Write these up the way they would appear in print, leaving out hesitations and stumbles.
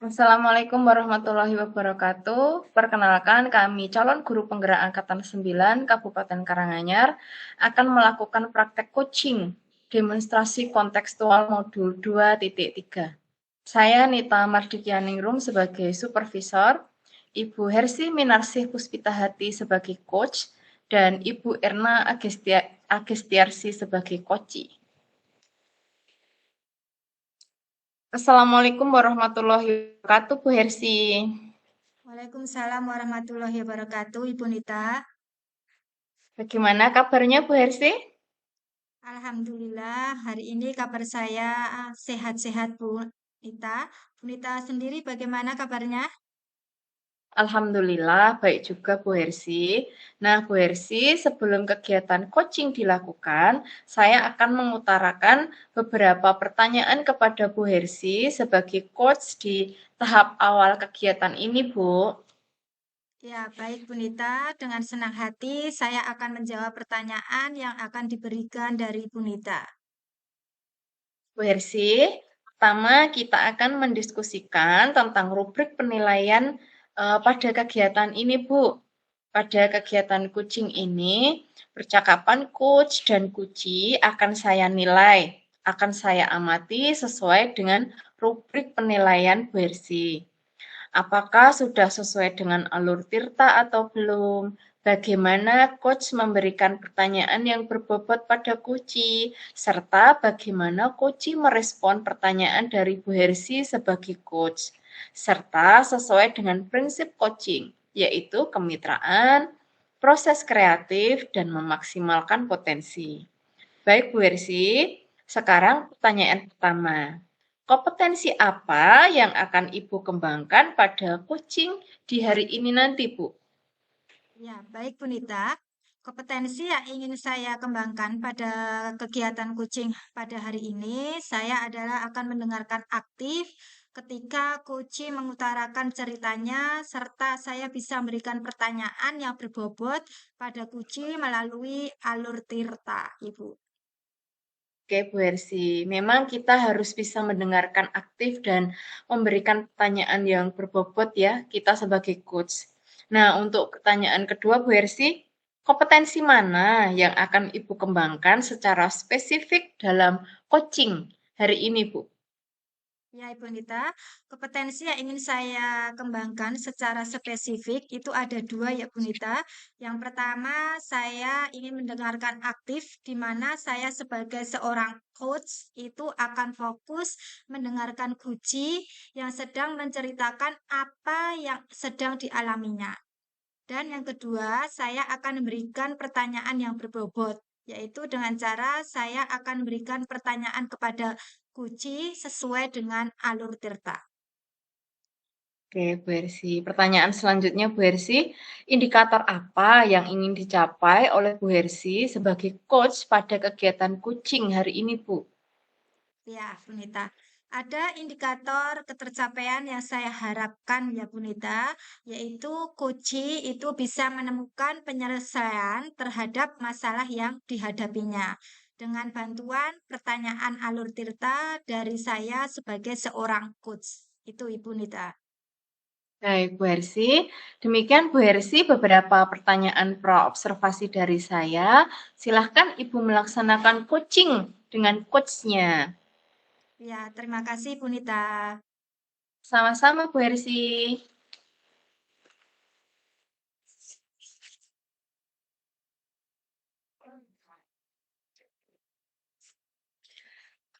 Assalamualaikum warahmatullahi wabarakatuh. Perkenalkan, kami calon guru penggerak Angkatan 9 Kabupaten Karanganyar akan melakukan praktek coaching demonstrasi kontekstual modul 2.3. Saya Nita Mardikianingrum sebagai supervisor, Ibu Hersi Minarsih Puspitahati sebagai coach, dan Ibu Erna Agestiarsi sebagai coach. Assalamualaikum warahmatullahi wabarakatuh, Bu Hersi. Waalaikumsalam warahmatullahi wabarakatuh, Ibu Nita. Bagaimana kabarnya, Bu Hersi? Alhamdulillah, hari ini kabar saya sehat-sehat, Bu Nita. Bu Nita sendiri bagaimana kabarnya? Alhamdulillah, baik juga Bu Hersi. Nah, Bu Hersi, sebelum kegiatan coaching dilakukan, saya akan mengutarakan beberapa pertanyaan kepada Bu Hersi sebagai coach di tahap awal kegiatan ini, Bu. Ya, baik Bu Nita. Dengan senang hati saya akan menjawab pertanyaan yang akan diberikan dari Bu Nita. Bu Hersi, pertama kita akan mendiskusikan tentang rubrik penilaian pada kegiatan ini, Bu. Pada kegiatan coaching ini, percakapan coach dan coachee akan saya nilai, akan saya amati sesuai dengan rubrik penilaian Bu Hersi. Apakah sudah sesuai dengan alur Tirta atau belum? Bagaimana coach memberikan pertanyaan yang berbobot pada coachee, serta bagaimana coachee merespon pertanyaan dari Bu Hersi sebagai coach, serta sesuai dengan prinsip coaching, yaitu kemitraan, proses kreatif, dan memaksimalkan potensi. Baik Bu Hersi, sekarang pertanyaan pertama. Kompetensi apa yang akan Ibu kembangkan pada coaching di hari ini nanti, Bu? Ya, baik Bu Nita. Kompetensi yang ingin saya kembangkan pada kegiatan coaching pada hari ini, saya adalah akan mendengarkan aktif ketika coaching mengutarakan ceritanya, serta saya bisa memberikan pertanyaan yang berbobot pada coaching melalui alur Tirta, Ibu. Oke, Bu Hersi. Memang kita harus bisa mendengarkan aktif dan memberikan pertanyaan yang berbobot ya, kita sebagai coach. Nah, untuk pertanyaan kedua, Bu Hersi, kompetensi mana yang akan Ibu kembangkan secara spesifik dalam coaching hari ini, Bu? Ya, Ibu Nita, kompetensi yang ingin saya kembangkan secara spesifik itu ada dua ya, Bu Nita. Yang pertama, saya ingin mendengarkan aktif, di mana saya sebagai seorang coach itu akan fokus mendengarkan Guci yang sedang menceritakan apa yang sedang dialaminya. Dan yang kedua, saya akan memberikan pertanyaan yang berbobot, yaitu dengan cara saya akan memberikan pertanyaan kepada Guci sesuai dengan alur Tirta. Oke, Bu Hersi. Pertanyaan selanjutnya, Bu Hersi, indikator apa yang ingin dicapai oleh Bu Hersi sebagai coach pada kegiatan coaching hari ini, Bu? Ya, Bunita. Ada indikator ketercapaian yang saya harapkan ya, Bunita, yaitu Koci itu bisa menemukan penyelesaian terhadap masalah yang dihadapinya dengan bantuan pertanyaan alur Tirta dari saya sebagai seorang coach. Itu Ibu Nita. Baik, Bu Hersi. Demikian Bu Hersi beberapa pertanyaan pra-observasi dari saya. Silahkan Ibu melaksanakan coaching dengan coachnya. Ya, terima kasih Bu Nita. Sama-sama, Bu Hersi.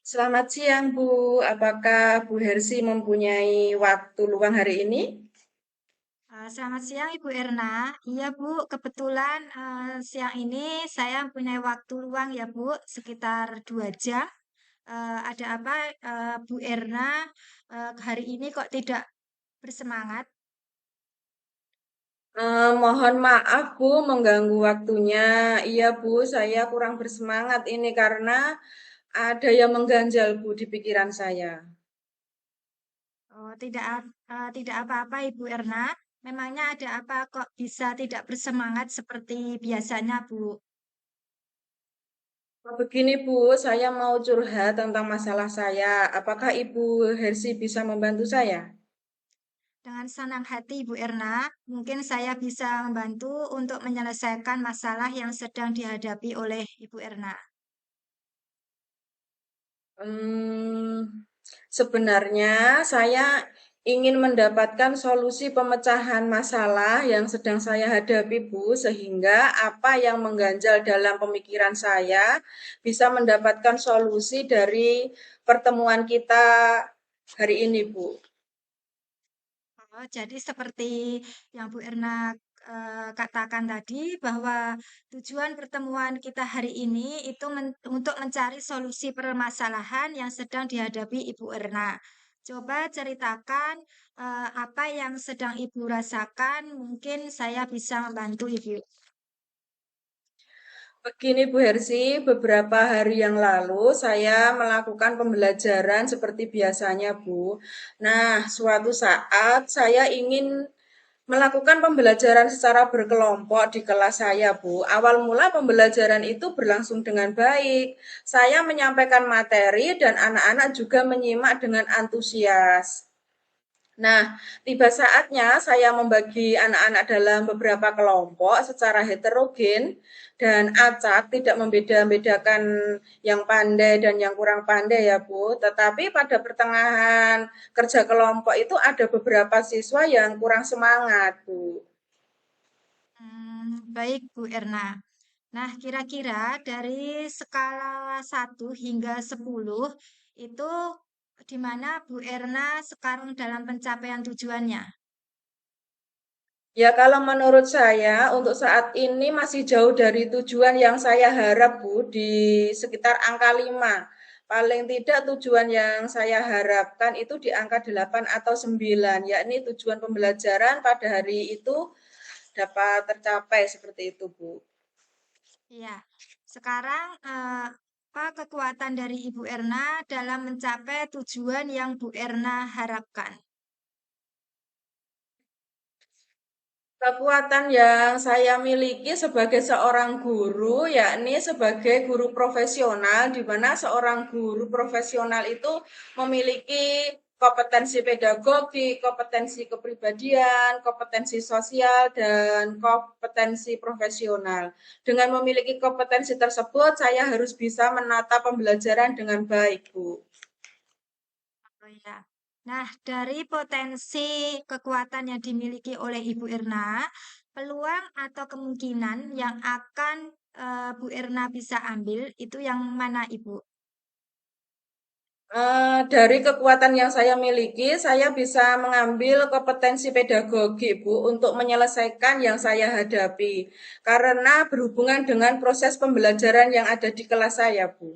Selamat siang, Bu. Apakah Bu Hersi mempunyai waktu luang hari ini? Selamat siang Ibu Erna. Iya Bu, kebetulan siang ini saya punya waktu luang ya Bu, sekitar 2 jam. Ada apa Bu Erna hari ini kok tidak bersemangat? Mohon maaf, Bu, mengganggu waktunya. Iya, Bu, saya kurang bersemangat ini karena ada yang mengganjal, Bu, di pikiran saya. Oh, tidak apa-apa Ibu Erna. Memangnya ada apa kok bisa tidak bersemangat seperti biasanya Bu? Begini, Bu, saya mau curhat tentang masalah saya. Apakah Ibu Hersi bisa membantu saya? Dengan senang hati, Bu Erna, mungkin saya bisa membantu untuk menyelesaikan masalah yang sedang dihadapi oleh Ibu Erna. Sebenarnya saya ingin mendapatkan solusi pemecahan masalah yang sedang saya hadapi, Bu, sehingga apa yang mengganjal dalam pemikiran saya bisa mendapatkan solusi dari pertemuan kita hari ini, Bu. Oh, jadi seperti yang Bu Erna katakan tadi bahwa tujuan pertemuan kita hari ini itu untuk mencari solusi permasalahan yang sedang dihadapi Ibu Erna. Coba ceritakan apa yang sedang Ibu rasakan, mungkin saya bisa membantu Ibu. Begini Bu Hersi, beberapa hari yang lalu saya melakukan pembelajaran seperti biasanya Bu. Nah, suatu saat saya ingin melakukan pembelajaran secara berkelompok di kelas saya, Bu. Awal mula pembelajaran itu berlangsung dengan baik. Saya menyampaikan materi dan anak-anak juga menyimak dengan antusias. Nah, tiba saatnya saya membagi anak-anak dalam beberapa kelompok secara heterogen dan acak, tidak membeda-bedakan yang pandai dan yang kurang pandai ya Bu. Tetapi pada pertengahan kerja kelompok itu ada beberapa siswa yang kurang semangat Bu. Baik Bu Erna. Nah, kira-kira dari skala 1 hingga 10 itu di mana Bu Erna sekarang dalam pencapaian tujuannya? Ya, kalau menurut saya untuk saat ini masih jauh dari tujuan yang saya harap, Bu, di sekitar angka 5. Paling tidak tujuan yang saya harapkan itu di angka 8 atau 9, yakni tujuan pembelajaran pada hari itu dapat tercapai seperti itu, Bu. Iya. Sekarang apa kekuatan dari Ibu Erna dalam mencapai tujuan yang Bu Erna harapkan? Kekuatan yang saya miliki sebagai seorang guru, yakni sebagai guru profesional, di mana seorang guru profesional itu memiliki kompetensi pedagogi, kompetensi kepribadian, kompetensi sosial, dan kompetensi profesional. Dengan memiliki kompetensi tersebut, saya harus bisa menata pembelajaran dengan baik, Bu. Oh ya. Nah, dari potensi kekuatan yang dimiliki oleh Ibu Erna, peluang atau kemungkinan yang akan Bu Erna bisa ambil itu yang mana, Ibu? Dari kekuatan yang saya miliki, saya bisa mengambil kompetensi pedagogi, Bu, untuk menyelesaikan yang saya hadapi. Karena berhubungan dengan proses pembelajaran yang ada di kelas saya, Bu.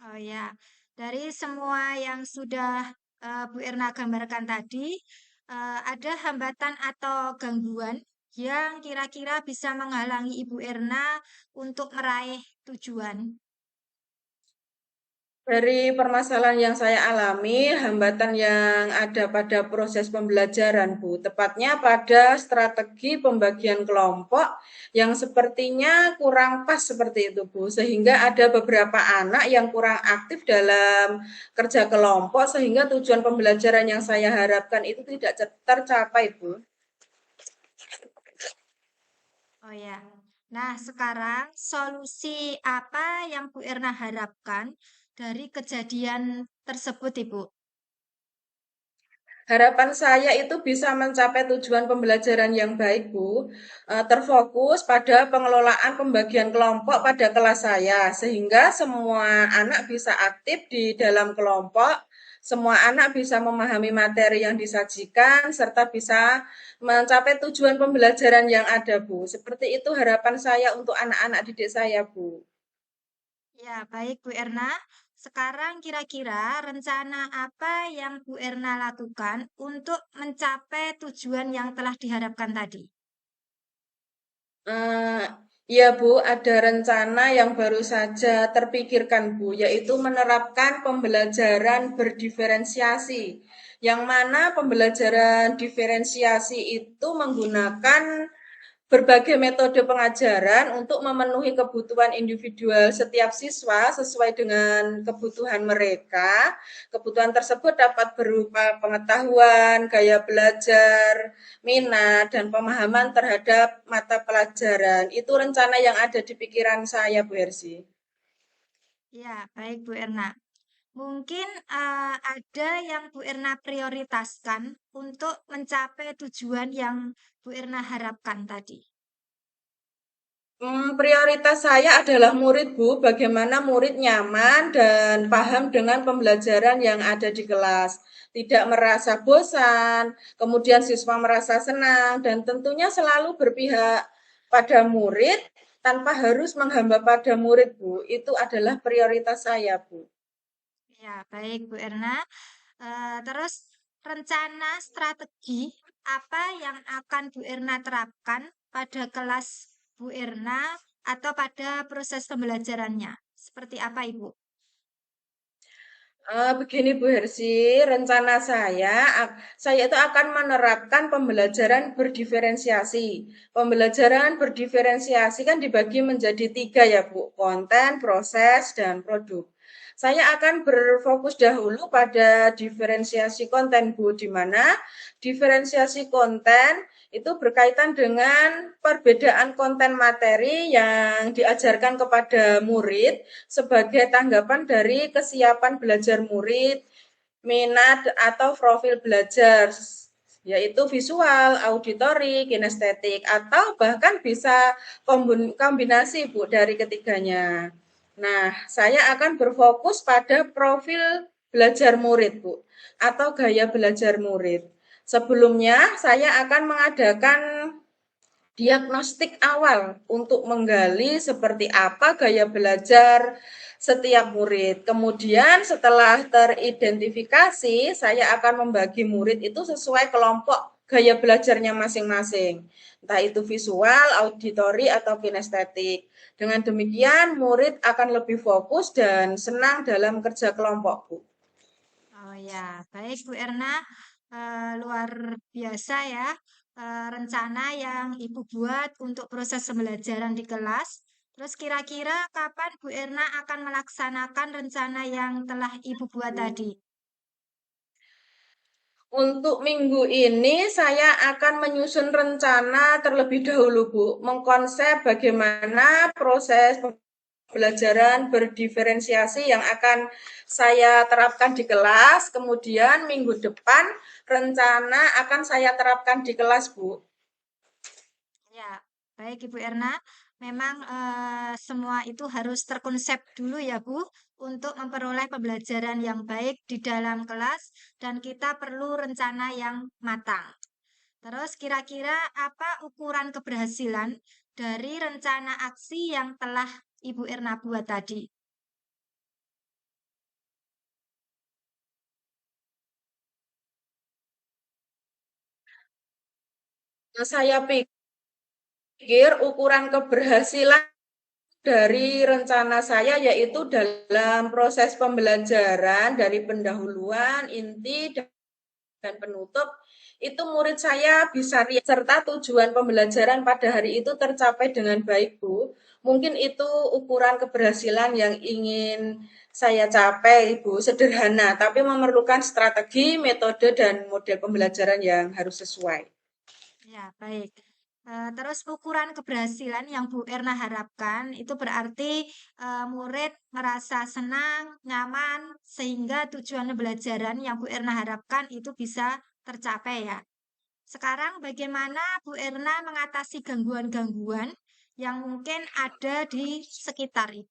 Oh ya, dari semua yang sudah Bu Erna gambarkan tadi, ada hambatan atau gangguan yang kira-kira bisa menghalangi Ibu Erna untuk meraih tujuan. Dari permasalahan yang saya alami, hambatan yang ada pada proses pembelajaran, Bu, tepatnya pada strategi pembagian kelompok yang sepertinya kurang pas seperti itu, Bu, sehingga ada beberapa anak yang kurang aktif dalam kerja kelompok, sehingga tujuan pembelajaran yang saya harapkan itu tidak tercapai, Bu. Oh ya. Nah, sekarang solusi apa yang Bu Erna harapkan dari kejadian tersebut, Ibu? Harapan saya itu bisa mencapai tujuan pembelajaran yang baik, Bu. Terfokus pada pengelolaan pembagian kelompok pada kelas saya, sehingga semua anak bisa aktif di dalam kelompok, semua anak bisa memahami materi yang disajikan, serta bisa mencapai tujuan pembelajaran yang ada, Bu. Seperti itu harapan saya untuk anak-anak didik saya, Bu. Ya, baik Bu Erna. Sekarang kira-kira rencana apa yang Bu Erna lakukan untuk mencapai tujuan yang telah diharapkan tadi? Eh, ya Bu, ada rencana yang baru saja terpikirkan Bu, yaitu menerapkan pembelajaran berdiferensiasi. Yang mana pembelajaran diferensiasi itu menggunakan berbagai metode pengajaran untuk memenuhi kebutuhan individual setiap siswa sesuai dengan kebutuhan mereka. Kebutuhan tersebut dapat berupa pengetahuan, gaya belajar, minat, dan pemahaman terhadap mata pelajaran. Itu rencana yang ada di pikiran saya, Bu Hersi. Ya, baik Bu Erna. Mungkin ada yang Bu Erna prioritaskan untuk mencapai tujuan yang Bu Erna harapkan tadi. Prioritas saya adalah murid, Bu. Bagaimana murid nyaman dan paham dengan pembelajaran yang ada di kelas. Tidak merasa bosan, kemudian siswa merasa senang, dan tentunya selalu berpihak pada murid tanpa harus menghamba pada murid, Bu. Itu adalah prioritas saya, Bu. Ya, baik Bu Erna. Terus rencana strategi apa yang akan Bu Erna terapkan pada kelas Bu Erna atau pada proses pembelajarannya? Seperti apa Ibu? Begini Bu Hersi, rencana saya itu akan menerapkan pembelajaran berdiferensiasi. Pembelajaran berdiferensiasi kan dibagi menjadi 3 ya Bu, konten, proses, dan produk. Saya akan berfokus dahulu pada diferensiasi konten Bu, di mana diferensiasi konten itu berkaitan dengan perbedaan konten materi yang diajarkan kepada murid sebagai tanggapan dari kesiapan belajar murid, minat atau profil belajar, yaitu visual, auditori, kinestetik, atau bahkan bisa kombinasi Bu dari ketiganya. Nah, saya akan berfokus pada profil belajar murid Bu, atau gaya belajar murid. Sebelumnya, saya akan mengadakan diagnostik awal untuk menggali seperti apa gaya belajar setiap murid. Kemudian setelah teridentifikasi, saya akan membagi murid itu sesuai kelompok gaya belajarnya masing-masing. Entah itu visual, auditori, atau kinestetik. Dengan demikian, murid akan lebih fokus dan senang dalam kerja kelompok, Bu. Oh ya, baik Bu Erna. Luar biasa ya rencana yang Ibu buat untuk proses pembelajaran di kelas. Terus kira-kira kapan Bu Erna akan melaksanakan rencana yang telah Ibu buat tadi? Untuk minggu ini saya akan menyusun rencana terlebih dahulu, Bu. Mengkonsep bagaimana proses pembelajaran berdiferensiasi yang akan saya terapkan di kelas. Kemudian minggu depan rencana akan saya terapkan di kelas, Bu. Ya, baik Ibu Erna. Memang semua itu harus terkonsep dulu ya Bu, untuk memperoleh pembelajaran yang baik di dalam kelas dan kita perlu rencana yang matang. Terus kira-kira apa ukuran keberhasilan dari rencana aksi yang telah Ibu Erna buat tadi? Saya pikir ukuran keberhasilan dari rencana saya yaitu dalam proses pembelajaran dari pendahuluan, inti, dan penutup, itu murid saya bisa lihat serta tujuan pembelajaran pada hari itu tercapai dengan baik, Bu. Mungkin itu ukuran keberhasilan yang ingin saya capai, Bu. Sederhana, tapi memerlukan strategi, metode, dan model pembelajaran yang harus sesuai. Ya, baik. Terus ukuran keberhasilan yang Bu Erna harapkan itu berarti murid merasa senang, nyaman, sehingga tujuan pembelajaran yang Bu Erna harapkan itu bisa tercapai ya. Sekarang bagaimana Bu Erna mengatasi gangguan-gangguan yang mungkin ada di sekitar itu?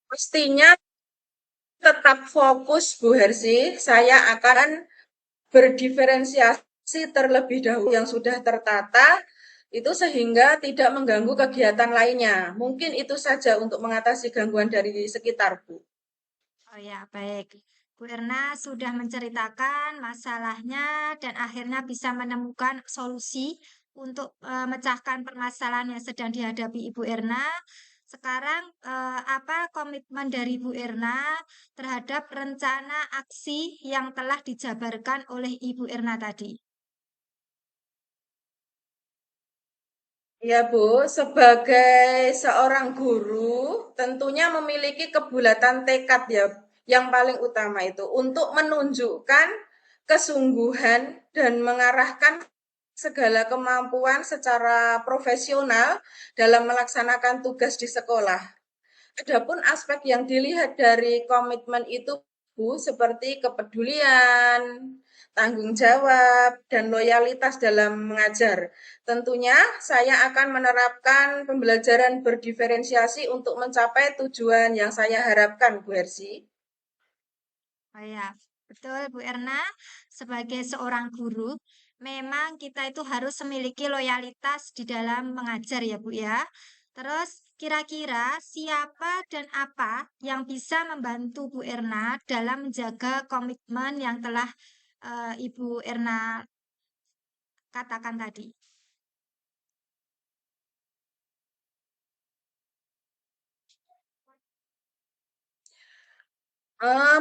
Pastinya tetap fokus, Bu Hersi. Saya akan berdiferensiasi terlebih dahulu yang sudah tertata, itu sehingga tidak mengganggu kegiatan lainnya. Mungkin itu saja untuk mengatasi gangguan dari sekitar, Bu. Oh ya, baik. Bu Erna sudah menceritakan masalahnya dan akhirnya bisa menemukan solusi untuk memecahkan permasalahan yang sedang dihadapi Ibu Erna. Sekarang apa komitmen dari Bu Erna terhadap rencana aksi yang telah dijabarkan oleh Ibu Erna tadi? Ya, Bu, sebagai seorang guru, tentunya memiliki kebulatan tekad ya, yang paling utama itu untuk menunjukkan kesungguhan dan mengarahkan segala kemampuan secara profesional dalam melaksanakan tugas di sekolah. Adapun aspek yang dilihat dari komitmen itu, Bu, seperti kepedulian, tanggung jawab, dan loyalitas dalam mengajar. Tentunya saya akan menerapkan pembelajaran berdiferensiasi untuk mencapai tujuan yang saya harapkan, Bu Hersi. Oh ya, betul Bu Erna. Sebagai seorang guru, memang kita itu harus memiliki loyalitas di dalam mengajar ya Bu ya. Terus kira-kira siapa dan apa yang bisa membantu Bu Erna dalam menjaga komitmen yang telah Ibu Erna katakan tadi?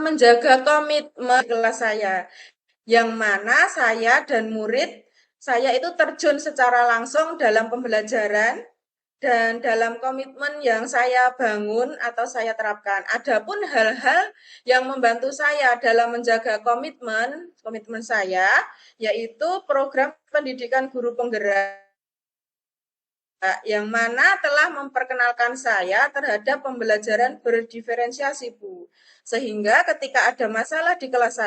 Menjaga komitmen kelas saya, yang mana saya dan murid saya itu terjun secara langsung dalam pembelajaran dan dalam komitmen yang saya bangun atau saya terapkan. Adapun hal-hal yang membantu saya dalam menjaga komitmen saya, yaitu program pendidikan guru penggerak yang mana telah memperkenalkan saya terhadap pembelajaran berdiferensiasi, Bu. Sehingga ketika ada masalah di kelas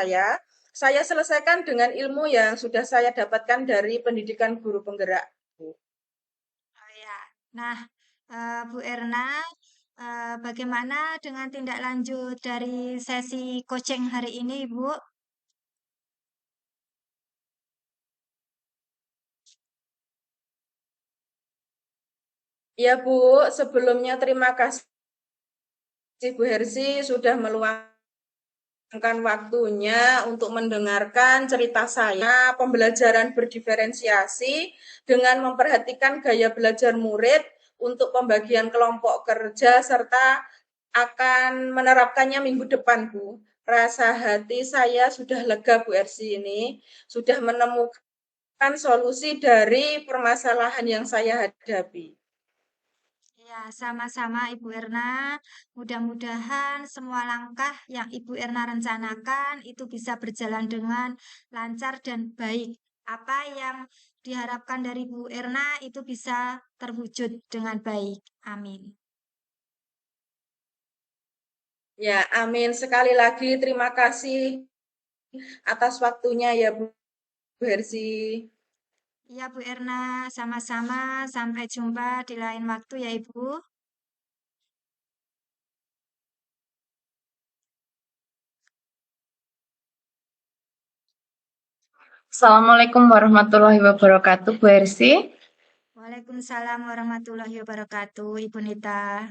saya selesaikan dengan ilmu yang sudah saya dapatkan dari pendidikan guru penggerak, Bu. Oh ya. Nah, Bu Erna, bagaimana dengan tindak lanjut dari sesi coaching hari ini, Bu? Ya, Bu, sebelumnya terima kasih Bu Hersi sudah meluangkan waktunya untuk mendengarkan cerita saya, pembelajaran berdiferensiasi dengan memperhatikan gaya belajar murid untuk pembagian kelompok kerja serta akan menerapkannya minggu depan, Bu. Rasa hati saya sudah lega, Bu Ersi ini sudah menemukan solusi dari permasalahan yang saya hadapi. Ya, sama-sama Ibu Erna. Mudah-mudahan semua langkah yang Ibu Erna rencanakan itu bisa berjalan dengan lancar dan baik. Apa yang diharapkan dari Bu Erna itu bisa terwujud dengan baik. Amin. Ya, amin. Sekali lagi terima kasih atas waktunya ya Bu Hersi. Ya, Bu Erna, sama-sama. Sampai jumpa di lain waktu ya, Ibu. Assalamualaikum warahmatullahi wabarakatuh, Bu Ersi. Waalaikumsalam warahmatullahi wabarakatuh, Ibu Nita.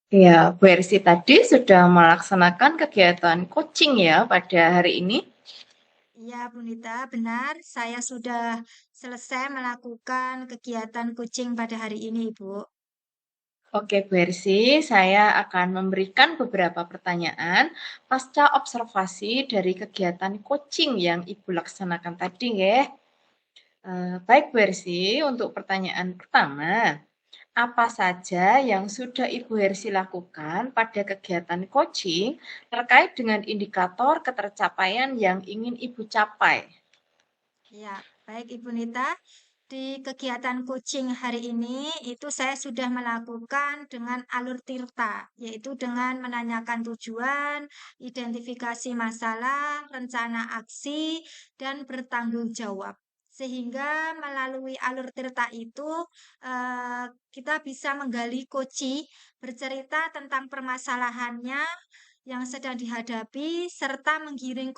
Ya, Bu Ersi tadi sudah melaksanakan kegiatan coaching ya pada hari ini. Iya, Bu Nita, benar. Saya sudah selesai melakukan kegiatan kucing pada hari ini, Ibu. Oke, Bu Ersi, saya akan memberikan beberapa pertanyaan pasca observasi dari kegiatan coaching yang Ibu laksanakan tadi ya. Baik, Bu Ersi, untuk pertanyaan pertama, apa saja yang sudah Ibu Hersi lakukan pada kegiatan coaching terkait dengan indikator ketercapaian yang ingin Ibu capai? Ya, baik Ibu Nita. Di kegiatan coaching hari ini itu saya sudah melakukan dengan alur tirta, yaitu dengan menanyakan tujuan, identifikasi masalah, rencana aksi, dan bertanggung jawab. Sehingga melalui alur tirta itu kita bisa menggali koci, bercerita tentang permasalahannya yang sedang dihadapi, serta menggiring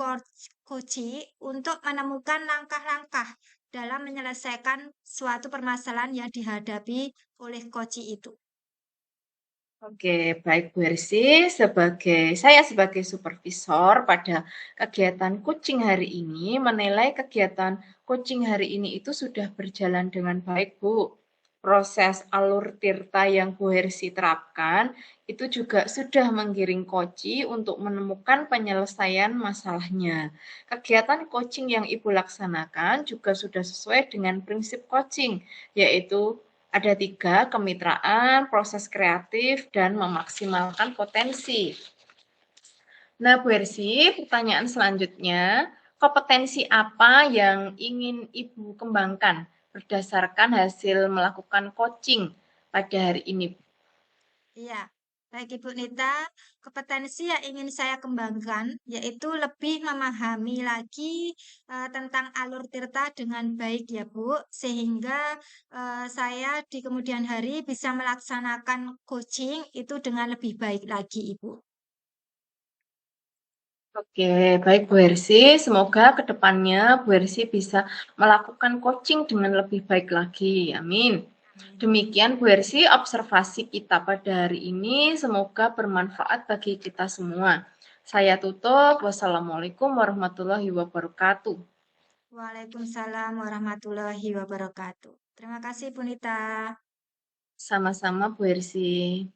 koci untuk menemukan langkah-langkah dalam menyelesaikan suatu permasalahan yang dihadapi oleh koci itu. Oke, baik Bu Hersi, saya sebagai supervisor pada kegiatan coaching hari ini menilai kegiatan coaching hari ini itu sudah berjalan dengan baik, Bu. proses alur tirta yang Bu Hersi terapkan itu juga sudah menggiring Koci untuk menemukan penyelesaian masalahnya. Kegiatan coaching yang Ibu laksanakan juga sudah sesuai dengan prinsip coaching, yaitu ada 3, kemitraan, proses kreatif, dan memaksimalkan potensi. Nah, Bu Hersi, pertanyaan selanjutnya, kompetensi apa yang ingin Ibu kembangkan berdasarkan hasil melakukan coaching pada hari ini? Iya, baik Ibu Nita, kompetensi yang ingin saya kembangkan yaitu lebih memahami lagi tentang alur tirta dengan baik ya Bu, sehingga saya di kemudian hari bisa melaksanakan coaching itu dengan lebih baik lagi Ibu. Oke, baik Bu Hersi. Semoga ke depannya Bu Hersi bisa melakukan coaching dengan lebih baik lagi. Amin. Demikian Bu Hersi observasi kita pada hari ini. Semoga bermanfaat bagi kita semua. Saya tutup. Wassalamualaikum warahmatullahi wabarakatuh. Waalaikumsalam warahmatullahi wabarakatuh. Terima kasih Bu Nita. Sama-sama Bu Hersi.